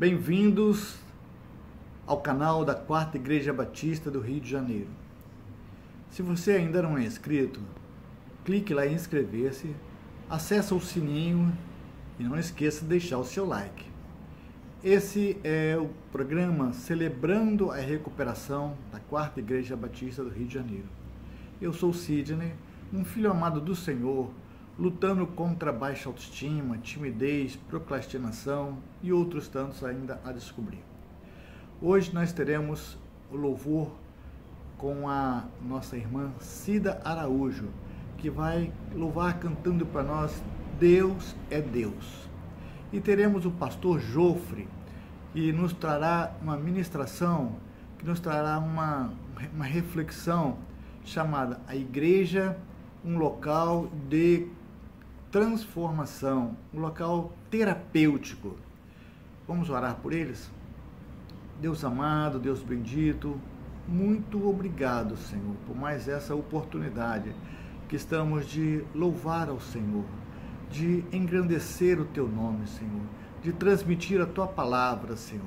Bem-vindos ao canal da Quarta Igreja Batista do Rio de Janeiro. Se você ainda não é inscrito, clique lá em inscrever-se, acesse o sininho e não esqueça de deixar o seu like. Esse é o programa celebrando a recuperação da Quarta Igreja Batista do Rio de Janeiro. Eu sou Sidney, um filho amado do Senhor, lutando contra baixa autoestima, timidez, procrastinação e outros tantos ainda a descobrir. Hoje nós teremos o louvor com a nossa irmã Cida Araújo, que vai louvar cantando para nós Deus é Deus. E teremos o pastor Jofre, que nos trará uma ministração, que nos trará uma reflexão chamada A Igreja, um local de transformação, um local terapêutico. Vamos orar por eles? Deus amado, Deus bendito, muito obrigado, Senhor, por mais essa oportunidade que estamos de louvar ao Senhor, de engrandecer o Teu nome, Senhor, de transmitir a Tua palavra, Senhor.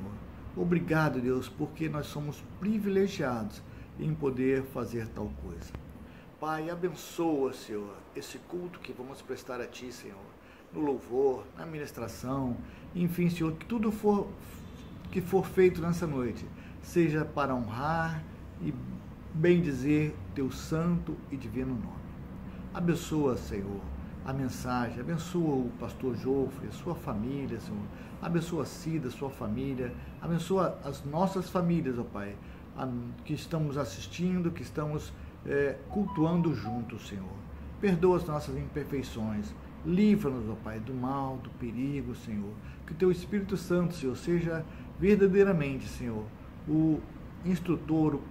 Obrigado, Deus, porque nós somos privilegiados em poder fazer tal coisa. Pai, abençoa, Senhor, esse culto que vamos prestar a Ti, Senhor, no louvor, na ministração, enfim, Senhor, que tudo que for feito nessa noite seja para honrar e bendizer Teu santo e divino nome. Abençoa, Senhor, a mensagem, abençoa o pastor Jofre, sua família, Senhor, abençoa a Cida, sua família, abençoa as nossas famílias, ó Pai, que estamos assistindo, que estamos cultuando juntos, Senhor. Perdoa as nossas imperfeições, livra-nos, ó Pai, do mal, do perigo, Senhor. Que o Teu Espírito Santo, Senhor, seja verdadeiramente, Senhor, o instrutor, o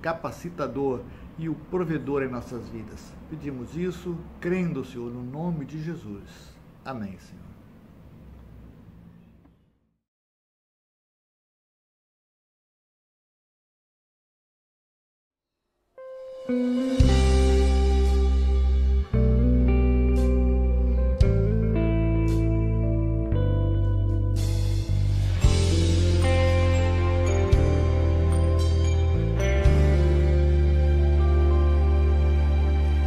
capacitador e o provedor em nossas vidas. Pedimos isso, crendo, Senhor, no nome de Jesus. Amém, Senhor.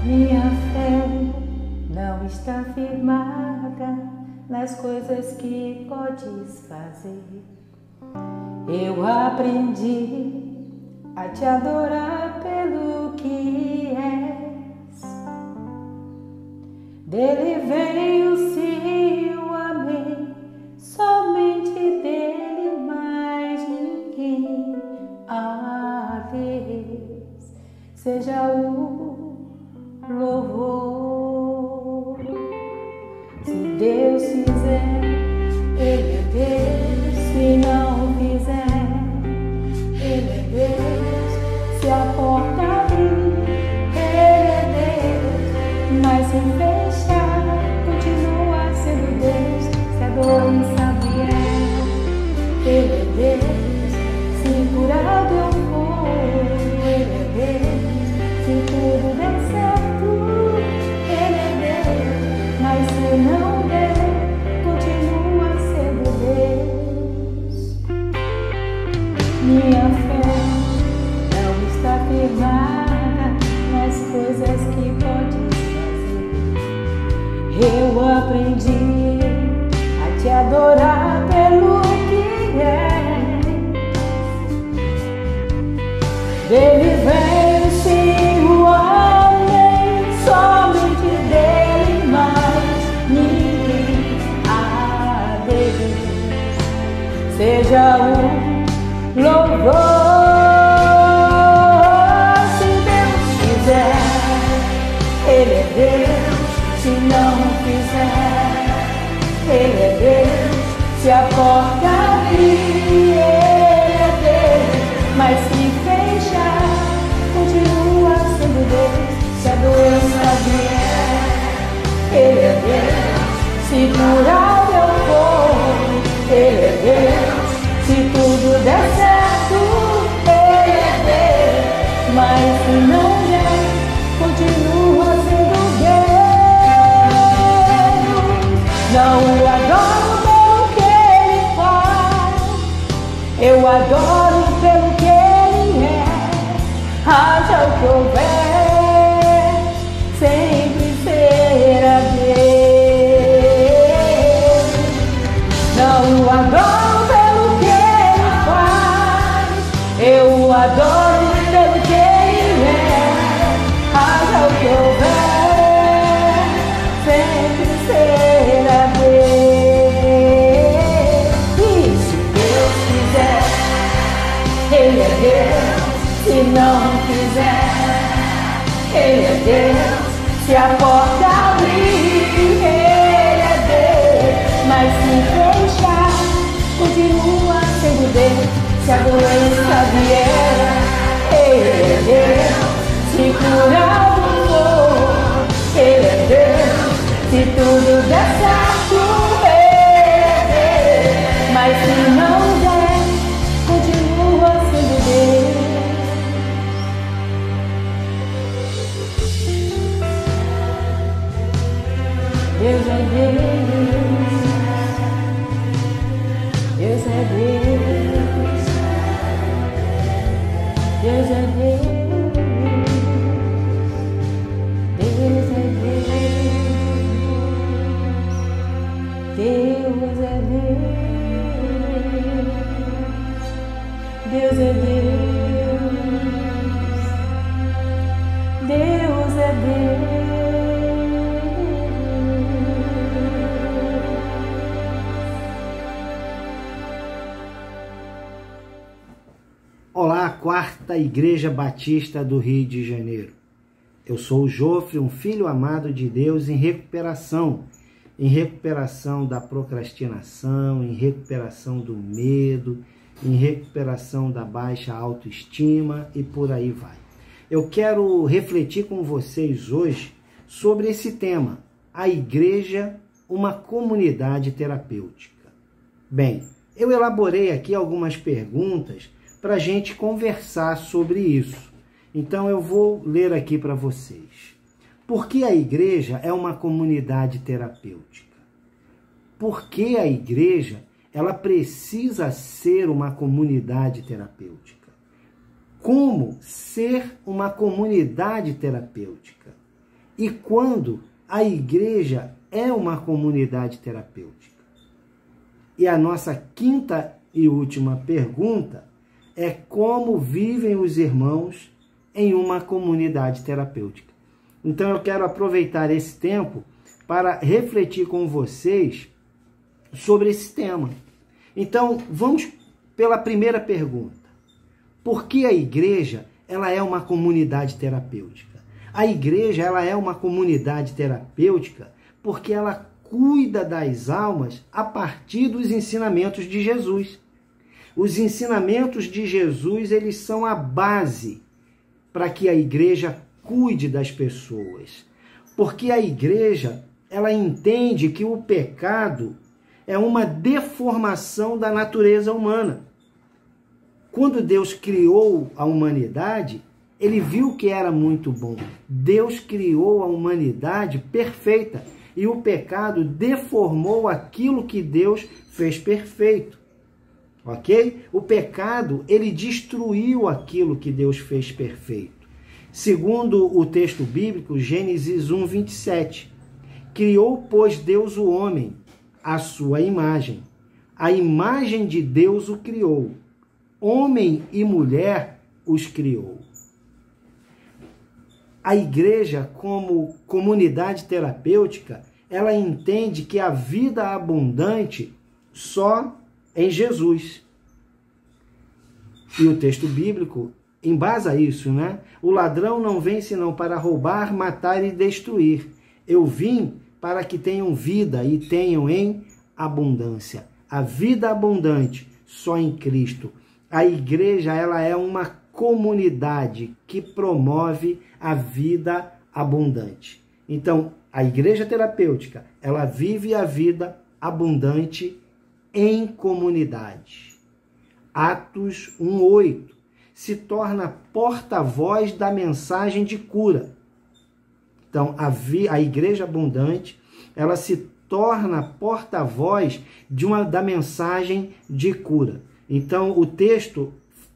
Minha fé não está firmada nas coisas que podes fazer. Eu aprendi a te adorar pelo que és. Dele vem o sim e o amém, somente dele, mais ninguém. A Deus seja o louvor. Se Deus fizer, Ele é Deus. Se não fizer, Ele é Deus. Se a porta abrir, Ele é Deus. Mas se fechar, continua sendo Deus. Se a doença vier, Ele é Deus. Se curado eu for, Ele é Deus. Se tudo der certo, Ele é Deus. Mas se não der, continua sendo Deus. Minha fé não está firmada nas coisas que podes fazer. Eu aprendi a te adorar pelo que és. Dele vem sim o amém, somente dele, mais ninguém. A Deus seja o louvor. Se Deus fizer, Ele é Deus. Se não fizer, Ele é Deus. Se a porta abrir, Ele é Deus. Mas se fechar, continua sendo Deus. Se a doença vier, Ele é Deus. Se curado eu for, Ele é Deus. Se tudo der certo, Ele é Deus. Mas se não der, continua sendo Deus. Não o adoro pelo que Ele faz, Eu adoro pelo que Ele é, haja o que houver, sempre será Deus. Não o adoro pelo que Ele faz, eu o adoro pelo que Ele é, haja o que houver, sempre será Deus. E se Deus quiser, Ele é Deus. Se não quiser, Ele é Deus. Se a porta abrir, Ele é Deus. Mas se fechar, continua sendo Deus. Se a doença vier, Ele é Deus. Se curar o for, Ele é Deus. Se tudo der certo, Ele é Deus. Mas se não der, continua sendo Deus. Deus é Deus, Deus é Deus, Deus é Deus, Deus é Deus, Deus é Deus, Deus é Deus, Deus é Deus. Olá, Quarta Igreja Batista do Rio de Janeiro. Eu sou o Jofre, um filho amado de Deus em recuperação da procrastinação, em recuperação do medo, em recuperação da baixa autoestima e por aí vai. Eu quero refletir com vocês hoje sobre esse tema, a igreja, uma comunidade terapêutica. Bem, eu elaborei aqui algumas perguntas para a gente conversar sobre isso. Então eu vou ler aqui para vocês. Por que a igreja é uma comunidade terapêutica? Por que a igreja ela precisa ser uma comunidade terapêutica? Como ser uma comunidade terapêutica? E quando a igreja é uma comunidade terapêutica? E a nossa quinta e última pergunta é como vivem os irmãos em uma comunidade terapêutica. Então eu quero aproveitar esse tempo para refletir com vocês sobre esse tema. Então vamos pela primeira pergunta. Por que a igreja ela é uma comunidade terapêutica? A igreja ela é uma comunidade terapêutica porque ela cuida das almas a partir dos ensinamentos de Jesus. Os ensinamentos de Jesus, eles são a base para que a igreja cuide das pessoas. Porque a igreja, ela entende que o pecado é uma deformação da natureza humana. Quando Deus criou a humanidade, ele viu que era muito bom. Deus criou a humanidade perfeita e o pecado deformou aquilo que Deus fez perfeito. Ok? O pecado, ele destruiu aquilo que Deus fez perfeito. Segundo o texto bíblico, Gênesis 1, 27. Criou, pois, Deus o homem, à sua imagem. A imagem de Deus o criou. Homem e mulher os criou. A igreja, como comunidade terapêutica, ela entende que a vida abundante só em Jesus. E o texto bíblico embasa isso, né? O ladrão não vem senão para roubar, matar e destruir. Eu vim para que tenham vida e tenham em abundância. A vida abundante só em Cristo. A igreja, ela é uma comunidade que promove a vida abundante. Então, a igreja terapêutica, ela vive a vida abundante em comunidade. Atos 1:8 se torna porta-voz da mensagem de cura. Então, a igreja abundante, ela se torna porta-voz da mensagem de cura. Então, o texto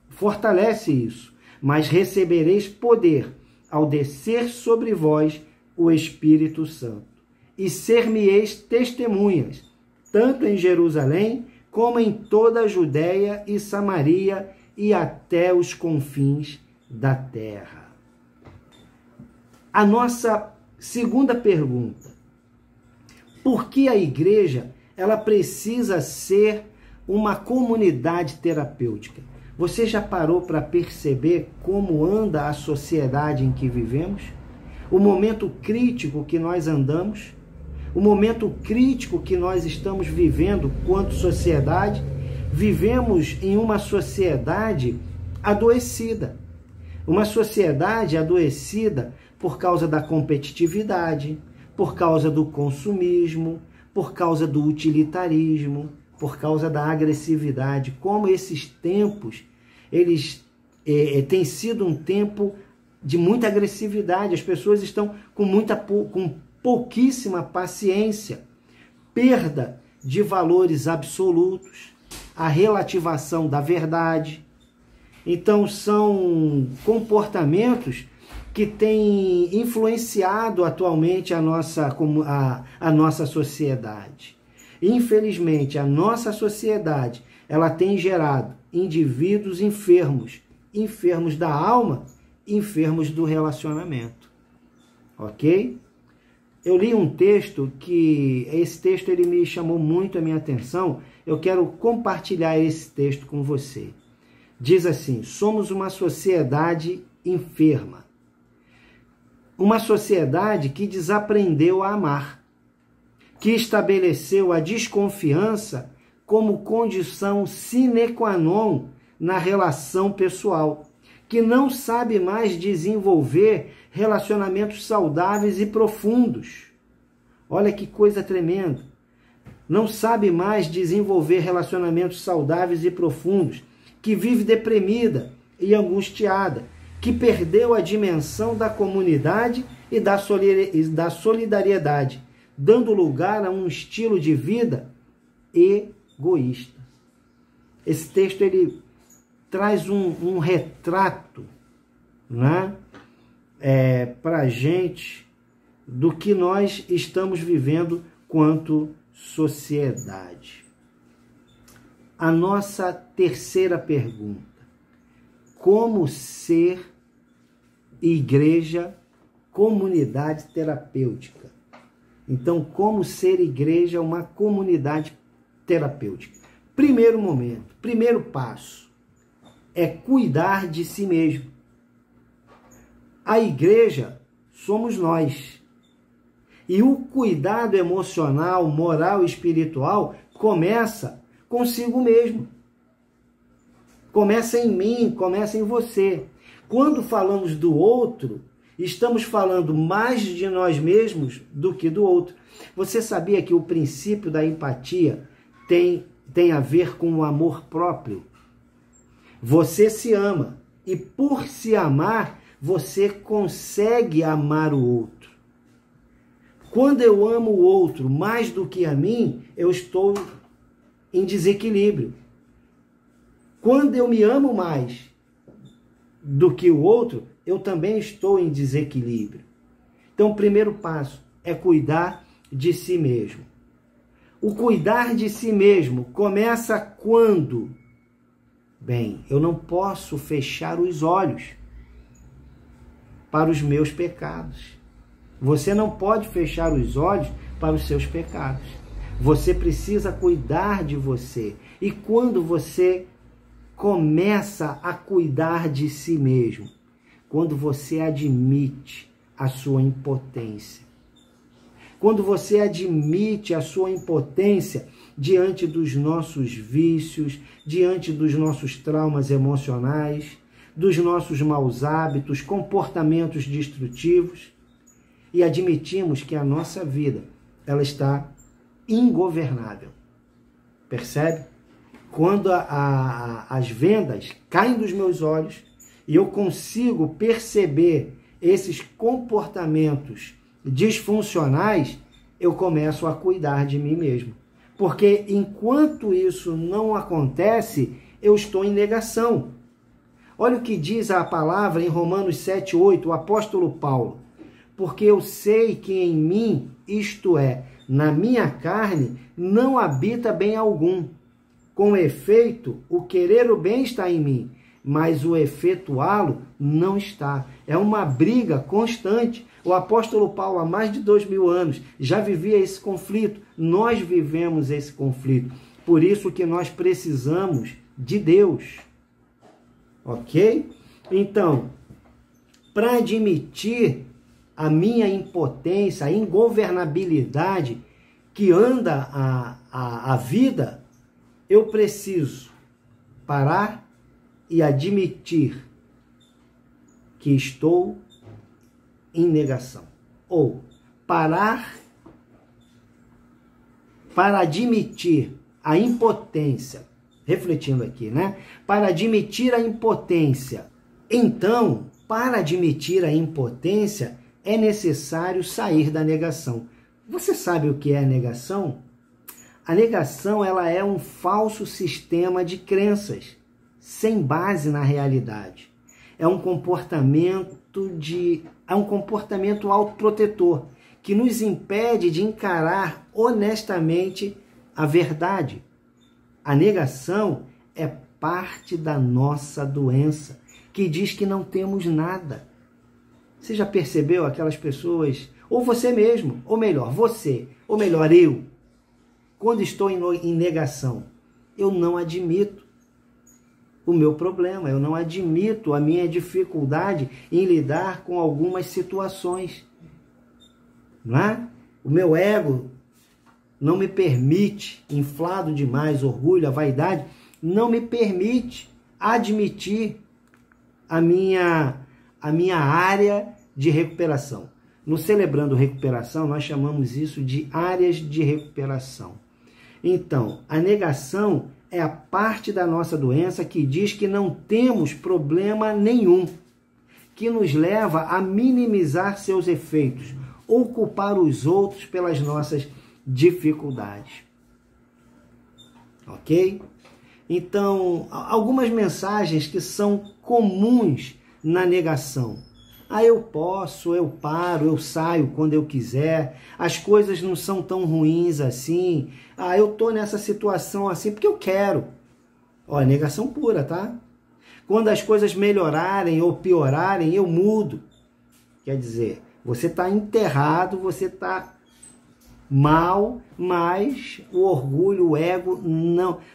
fortalece isso. Mas recebereis poder ao descer sobre vós o Espírito Santo. E ser-me-eis testemunhas, tanto em Jerusalém, como em toda a Judéia e Samaria e até os confins da terra. A nossa segunda pergunta: por que a igreja ela precisa ser uma comunidade terapêutica? Você já parou para perceber como anda a sociedade em que vivemos? O momento crítico que nós andamos? O momento crítico que nós estamos vivendo quanto sociedade? Vivemos em uma sociedade adoecida. Uma sociedade adoecida por causa da competitividade, por causa do consumismo, por causa do utilitarismo, por causa da agressividade. Como esses tempos, eles têm sido um tempo de muita agressividade. As pessoas estão com pouquíssima paciência, perda de valores absolutos, a relativação da verdade. Então, são comportamentos que têm influenciado atualmente a nossa sociedade. Infelizmente, a nossa sociedade ela tem gerado indivíduos enfermos, enfermos da alma, enfermos do relacionamento. Ok? Eu li um texto esse texto ele me chamou muito a minha atenção. Eu quero compartilhar esse texto com você. Diz assim: somos uma sociedade enferma. Uma sociedade que desaprendeu a amar, que estabeleceu a desconfiança como condição sine qua non na relação pessoal, que não sabe mais desenvolver relacionamentos saudáveis e profundos. Olha que coisa tremenda. Não sabe mais desenvolver relacionamentos saudáveis e profundos, que vive deprimida e angustiada, que perdeu a dimensão da comunidade e da solidariedade, dando lugar a um estilo de vida egoísta. Esse texto ele traz um retrato, né, para a gente do que nós estamos vivendo quanto sociedade. A nossa terceira pergunta: como ser igreja, comunidade terapêutica? Então, como ser igreja, uma comunidade terapêutica? Primeiro momento, primeiro passo é cuidar de si mesmo. A igreja somos nós. E o cuidado emocional, moral e espiritual começa consigo mesmo. Começa em mim, começa em você. Quando falamos do outro, estamos falando mais de nós mesmos do que do outro. Você sabia que o princípio da empatia tem a ver com o amor próprio? Você se ama e por se amar, você consegue amar o outro. Quando eu amo o outro mais do que a mim, eu estou em desequilíbrio. Quando eu me amo mais do que o outro, eu também estou em desequilíbrio. Então, o primeiro passo é cuidar de si mesmo. O cuidar de si mesmo começa quando? Bem, eu não posso fechar os olhos para os meus pecados. Você não pode fechar os olhos para os seus pecados. Você precisa cuidar de você. E quando você começa a cuidar de si mesmo? Quando você admite a sua impotência. Quando você admite a sua impotência diante dos nossos vícios, diante dos nossos traumas emocionais, dos nossos maus hábitos, comportamentos destrutivos, e admitimos que a nossa vida ela está ingovernável. Percebe? Quando as vendas caem dos meus olhos e eu consigo perceber esses comportamentos disfuncionais, eu começo a cuidar de mim mesmo. Porque enquanto isso não acontece, eu estou em negação. Olha o que diz a palavra em Romanos 7:8, o apóstolo Paulo. Porque eu sei que em mim, isto é, na minha carne, não habita bem algum. Com efeito, o querer o bem está em mim, mas o efetuá-lo não está. É uma briga constante. O apóstolo Paulo, há mais de 2000 anos, já vivia esse conflito. Nós vivemos esse conflito. Por isso que nós precisamos de Deus. Ok? Então, para admitir a minha impotência, a ingovernabilidade que anda a vida, eu preciso parar e admitir que estou em negação. Ou parar para admitir a impotência, refletindo aqui, né? Para admitir a impotência. Então, para admitir a impotência, é necessário sair da negação. Você sabe o que é a negação? A negação, ela é um falso sistema de crenças, sem base na realidade. É um comportamento autoprotetor, que nos impede de encarar honestamente a verdade. A negação é parte da nossa doença, que diz que não temos nada. Você já percebeu aquelas pessoas, ou você mesmo, ou melhor, você, ou melhor, eu, quando estou em negação, eu não admito o meu problema, eu não admito a minha dificuldade em lidar com algumas situações. Não é? O meu ego não me permite, inflado demais, orgulho, a vaidade, não me permite admitir a minha área de recuperação. No Celebrando Recuperação, nós chamamos isso de áreas de recuperação. Então, a negação é a parte da nossa doença que diz que não temos problema nenhum, que nos leva a minimizar seus efeitos ou culpar os outros pelas nossas dificuldades. Ok? Então, algumas mensagens que são comuns na negação. Eu posso, eu paro, eu saio quando eu quiser, as coisas não são tão ruins assim, eu tô nessa situação assim porque eu quero. Ó, negação pura, tá? Quando as coisas melhorarem ou piorarem, eu mudo. Quer dizer, você está enterrado, você está mal, mas o orgulho,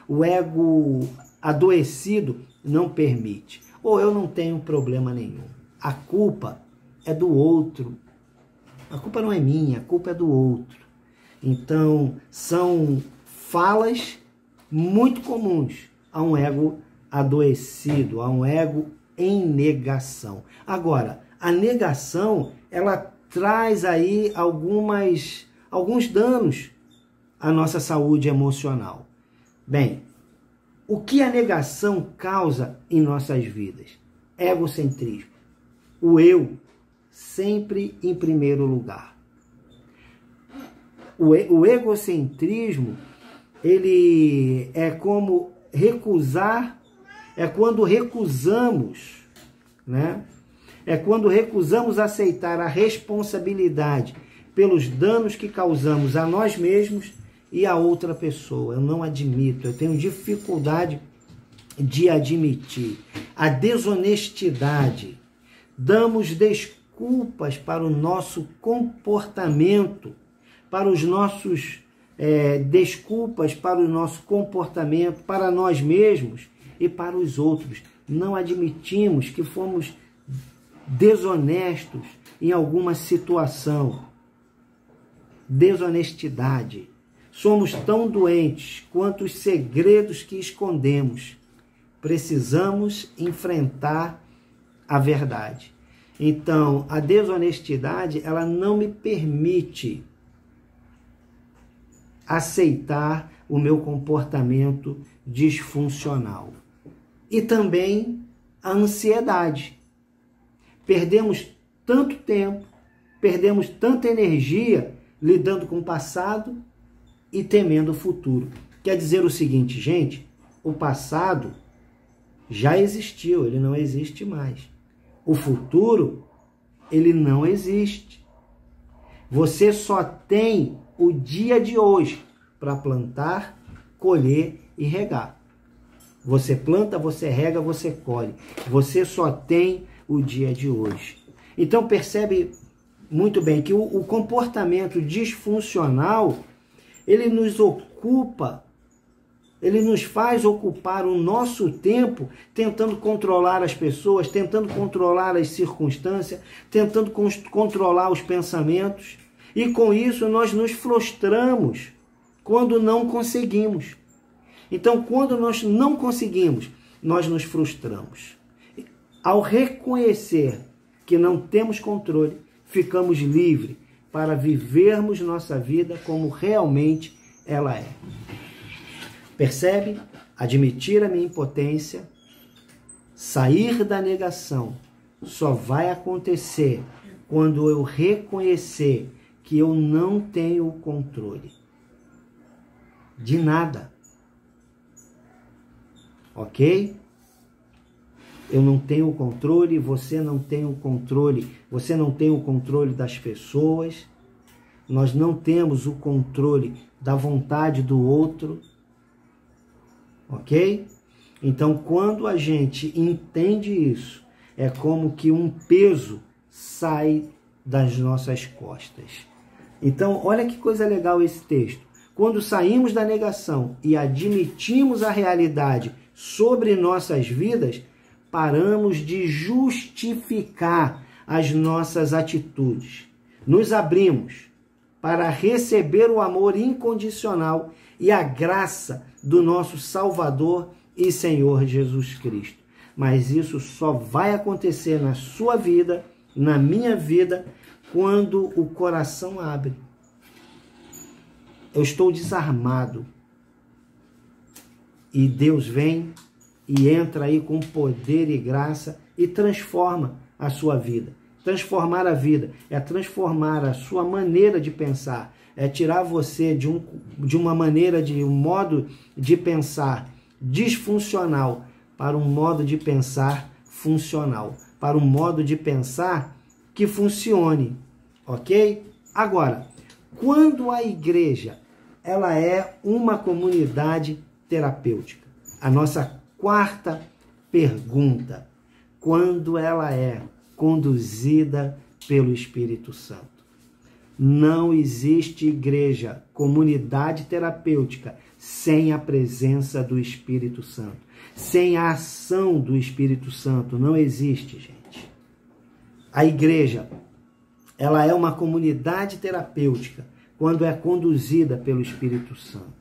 o ego adoecido não permite. Ou eu não tenho problema nenhum. A culpa é do outro. A culpa não é minha, a culpa é do outro. Então, são falas muito comuns a um ego adoecido, a um ego em negação. Agora, a negação, ela traz aí alguns danos à nossa saúde emocional. Bem, o que a negação causa em nossas vidas? Egocentrismo. O eu sempre em primeiro lugar. O egocentrismo, ele é como recusar, é quando recusamos, né? É quando recusamos aceitar a responsabilidade pelos danos que causamos a nós mesmos e a outra pessoa. Eu não admito, eu tenho dificuldade de admitir. A desonestidade. Damos desculpas para o nosso comportamento, para os nossos desculpas para o nosso comportamento, para nós mesmos e para os outros. Não admitimos que fomos desonestos em alguma situação. Desonestidade. Somos tão doentes quanto os segredos que escondemos. Precisamos enfrentar a verdade. Então, a desonestidade, ela não me permite aceitar o meu comportamento disfuncional. E também a ansiedade. Perdemos tanto tempo, perdemos tanta energia lidando com o passado e temendo o futuro. Quer dizer o seguinte, gente, o passado já existiu, ele não existe mais. O futuro, ele não existe. Você só tem o dia de hoje para plantar, colher e regar. Você planta, você rega, você colhe. Você só tem o dia de hoje. Então percebe muito bem que o comportamento disfuncional, ele nos ocupa, ele nos faz ocupar o nosso tempo tentando controlar as pessoas, tentando controlar as circunstâncias, tentando controlar os pensamentos. E com isso nós nos frustramos quando não conseguimos. Então, quando nós não conseguimos, nós nos frustramos. Ao reconhecer que não temos controle, ficamos livres para vivermos nossa vida como realmente ela é. Percebe? Admitir a minha impotência, sair da negação, só vai acontecer quando eu reconhecer que eu não tenho controle de nada. Ok? Eu não tenho controle, você não tem o controle, você não tem o controle das pessoas, nós não temos o controle da vontade do outro, ok? Então, quando a gente entende isso, é como que um peso sai das nossas costas. Então, olha que coisa legal esse texto. Quando saímos da negação e admitimos a realidade sobre nossas vidas, paramos de justificar as nossas atitudes. Nos abrimos para receber o amor incondicional e a graça do nosso Salvador e Senhor Jesus Cristo. Mas isso só vai acontecer na sua vida, na minha vida, quando o coração abre. Eu estou desarmado. E Deus vem e entra aí com poder e graça e transforma a sua vida. Transformar a vida é transformar a sua maneira de pensar, é tirar você de uma maneira, de um modo de pensar disfuncional para um modo de pensar funcional, para um modo de pensar que funcione, ok? Agora, quando a igreja ela é uma comunidade terapêutica, a nossa quarta pergunta, quando ela é conduzida pelo Espírito Santo. Não existe igreja, comunidade terapêutica, sem a presença do Espírito Santo. Sem a ação do Espírito Santo. Não existe, gente. A igreja, ela é uma comunidade terapêutica quando é conduzida pelo Espírito Santo.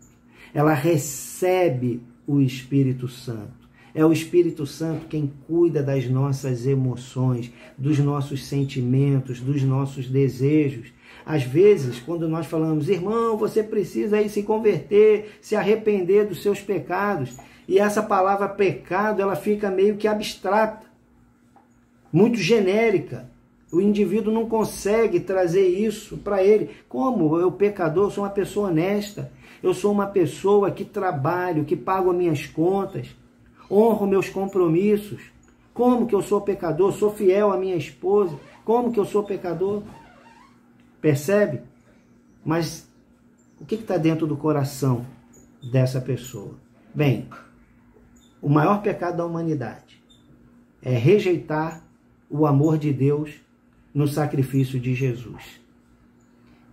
Ela recebe o Espírito Santo. É o Espírito Santo quem cuida das nossas emoções, dos nossos sentimentos, dos nossos desejos. Às vezes, quando nós falamos, irmão, você precisa aí se converter, se arrepender dos seus pecados. E essa palavra pecado, ela fica meio que abstrata, muito genérica. O indivíduo não consegue trazer isso para ele. Como? Eu, pecador, sou uma pessoa honesta. Eu sou uma pessoa que trabalho, que pago as minhas contas, honro meus compromissos. Como que eu sou pecador? Sou fiel à minha esposa. Como que eu sou pecador? Percebe? Mas o que está dentro do coração dessa pessoa? Bem, o maior pecado da humanidade é rejeitar o amor de Deus no sacrifício de Jesus.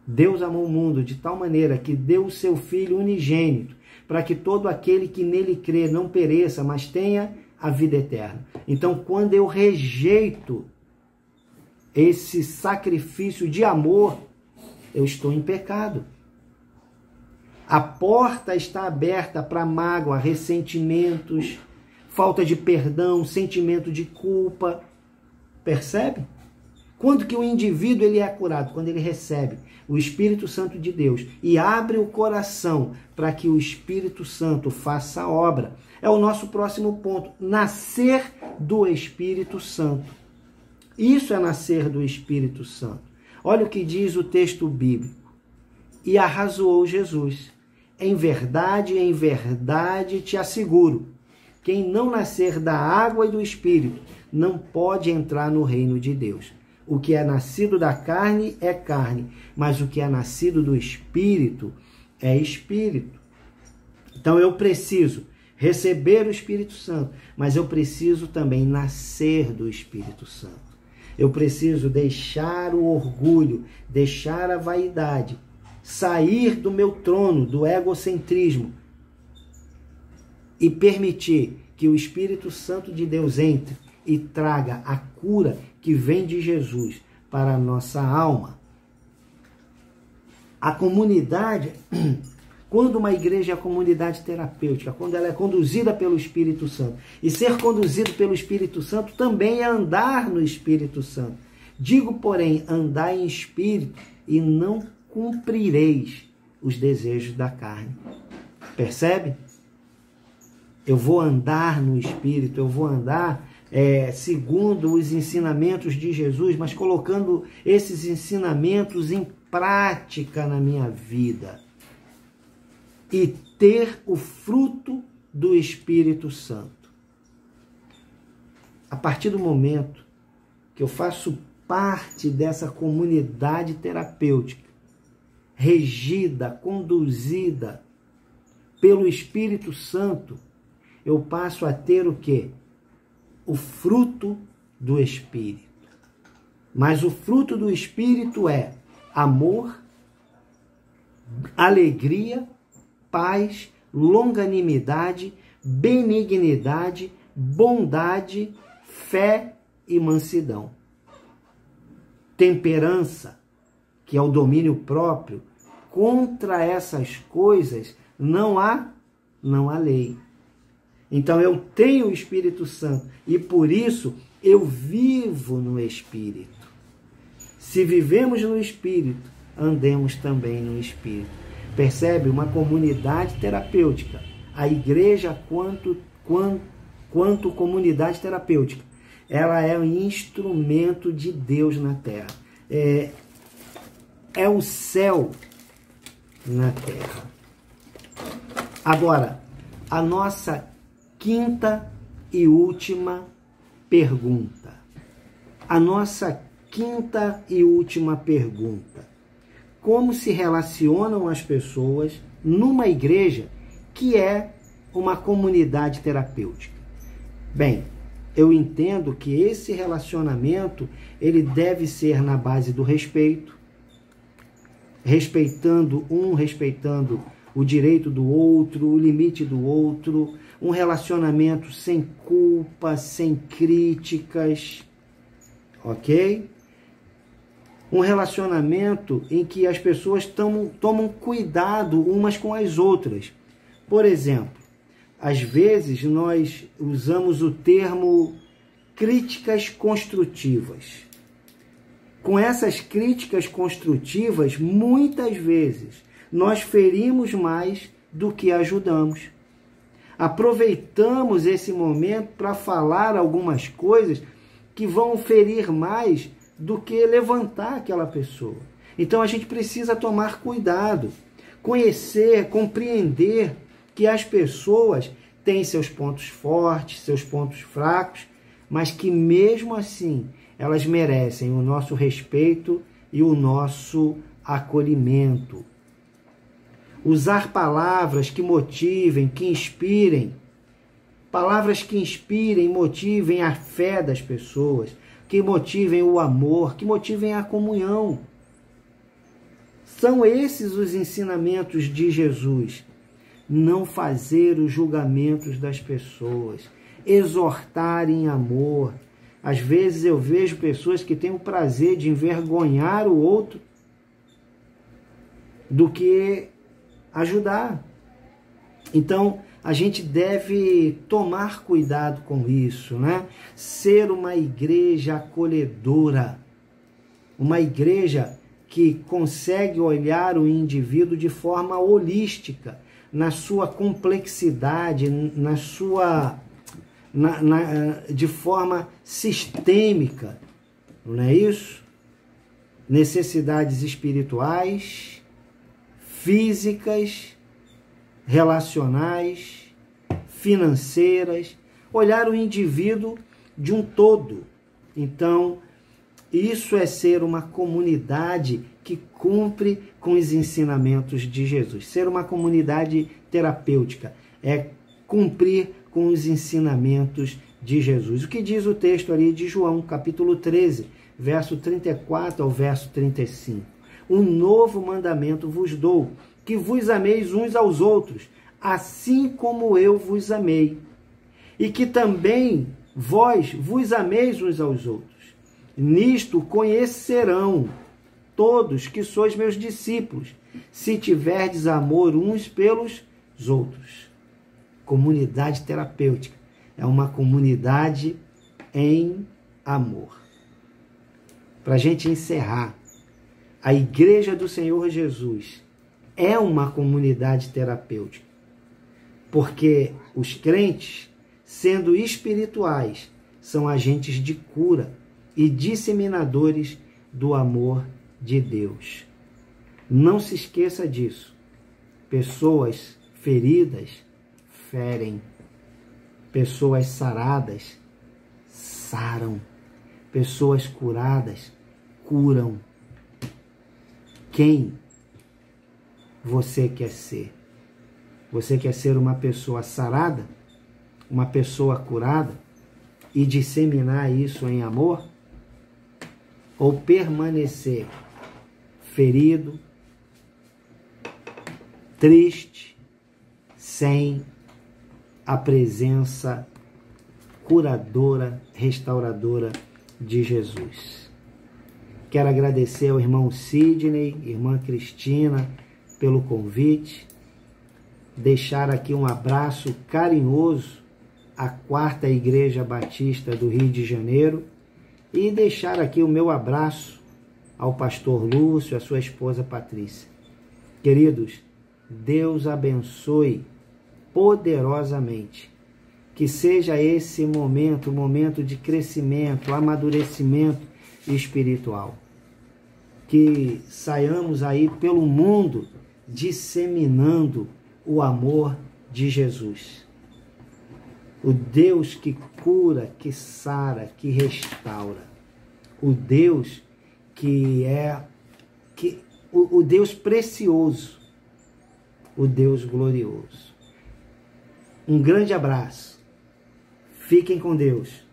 Deus amou o mundo de tal maneira que deu o seu Filho unigênito, para que todo aquele que nele crê não pereça, mas tenha a vida eterna. Então, quando eu rejeito esse sacrifício de amor, eu estou em pecado. A porta está aberta para mágoa, ressentimentos, falta de perdão, sentimento de culpa. Percebe? Quando que o indivíduo ele é curado? Quando ele recebe o Espírito Santo de Deus e abre o coração para que o Espírito Santo faça a obra. É o nosso próximo ponto. Nascer do Espírito Santo. Isso é nascer do Espírito Santo. Olha o que diz o texto bíblico. E arrazoou Jesus. Em verdade te asseguro, quem não nascer da água e do Espírito não pode entrar no reino de Deus. O que é nascido da carne é carne, mas o que é nascido do Espírito é Espírito. Então eu preciso receber o Espírito Santo, mas eu preciso também nascer do Espírito Santo. Eu preciso deixar o orgulho, deixar a vaidade, sair do meu trono, do egocentrismo e permitir que o Espírito Santo de Deus entre e traga a cura que vem de Jesus para a nossa alma. A comunidade, quando uma igreja é comunidade terapêutica, quando ela é conduzida pelo Espírito Santo, e ser conduzido pelo Espírito Santo também é andar no Espírito Santo. Digo, porém, andai em espírito e não cumprireis os desejos da carne. Percebe? Eu vou andar no Espírito, eu vou andar segundo os ensinamentos de Jesus, mas colocando esses ensinamentos em prática na minha vida. E ter o fruto do Espírito Santo. A partir do momento que eu faço parte dessa comunidade terapêutica, regida, conduzida pelo Espírito Santo, eu passo a ter o quê? O fruto do Espírito. Mas o fruto do Espírito é amor, alegria, paz, longanimidade, benignidade, bondade, fé e mansidão. Temperança, que é o domínio próprio, contra essas coisas não há lei. Então eu tenho o Espírito Santo e por isso eu vivo no Espírito. Se vivemos no Espírito, andemos também no Espírito. Percebe? Uma comunidade terapêutica. A igreja, quanto comunidade terapêutica, ela é um instrumento de Deus na terra. É o céu na terra. Agora, a nossa quinta e última pergunta. A nossa quinta e última pergunta. Como se relacionam as pessoas numa igreja que é uma comunidade terapêutica? Bem, eu entendo que esse relacionamento ele deve ser na base do respeito, respeitando o direito do outro, o limite do outro, um relacionamento sem culpa, sem críticas, ok? Um relacionamento em que as pessoas tomam cuidado umas com as outras. Por exemplo, às vezes nós usamos o termo críticas construtivas. Com essas críticas construtivas, muitas vezes, nós ferimos mais do que ajudamos. Aproveitamos esse momento para falar algumas coisas que vão ferir mais do que levantar aquela pessoa. Então a gente precisa tomar cuidado, conhecer, compreender que as pessoas têm seus pontos fortes, seus pontos fracos, mas que mesmo assim elas merecem o nosso respeito e o nosso acolhimento. Usar palavras que motivem, que inspirem, palavras que inspirem, motivem a fé das pessoas, que motivem o amor, que motivem a comunhão. São esses os ensinamentos de Jesus. Não fazer os julgamentos das pessoas, exortar em amor. Às vezes eu vejo pessoas que têm o prazer de envergonhar o outro do que ajudar. Então, a gente deve tomar cuidado com isso, né? Ser uma igreja acolhedora, uma igreja que consegue olhar o indivíduo de forma holística, na sua complexidade, de forma sistêmica, não é isso? Necessidades espirituais, físicas, relacionais, financeiras, olhar o indivíduo de um todo. Então, isso é ser uma comunidade que cumpre com os ensinamentos de Jesus. Ser uma comunidade terapêutica é cumprir com os ensinamentos de Jesus. O que diz o texto ali de João, capítulo 13, verso 34 ao verso 35. Um novo mandamento vos dou, que vos ameis uns aos outros, assim como eu vos amei, e que também vós vos ameis uns aos outros. Nisto conhecerão todos que sois meus discípulos, se tiverdes amor uns pelos outros. Comunidade terapêutica é uma comunidade em amor. Para a gente encerrar, a Igreja do Senhor Jesus é uma comunidade terapêutica, porque os crentes, sendo espirituais, são agentes de cura e disseminadores do amor de Deus. Não se esqueça disso. Pessoas feridas ferem. Pessoas saradas saram. Pessoas curadas curam. Quem você quer ser? Você quer ser uma pessoa sarada? Uma pessoa curada? E disseminar isso em amor? Ou permanecer ferido, triste, sem a presença curadora, restauradora de Jesus? Quero agradecer ao irmão Sidney, irmã Cristina, pelo convite. Deixar aqui um abraço carinhoso à 4ª Igreja Batista do Rio de Janeiro e deixar aqui o meu abraço ao pastor Lúcio, à sua esposa Patrícia. Queridos, Deus abençoe poderosamente. Que seja esse momento de crescimento, amadurecimento espiritual. Que saiamos aí pelo mundo disseminando o amor de Jesus. O Deus que cura, que sara, que restaura. O Deus que é o Deus precioso, o Deus glorioso. Um grande abraço. Fiquem com Deus.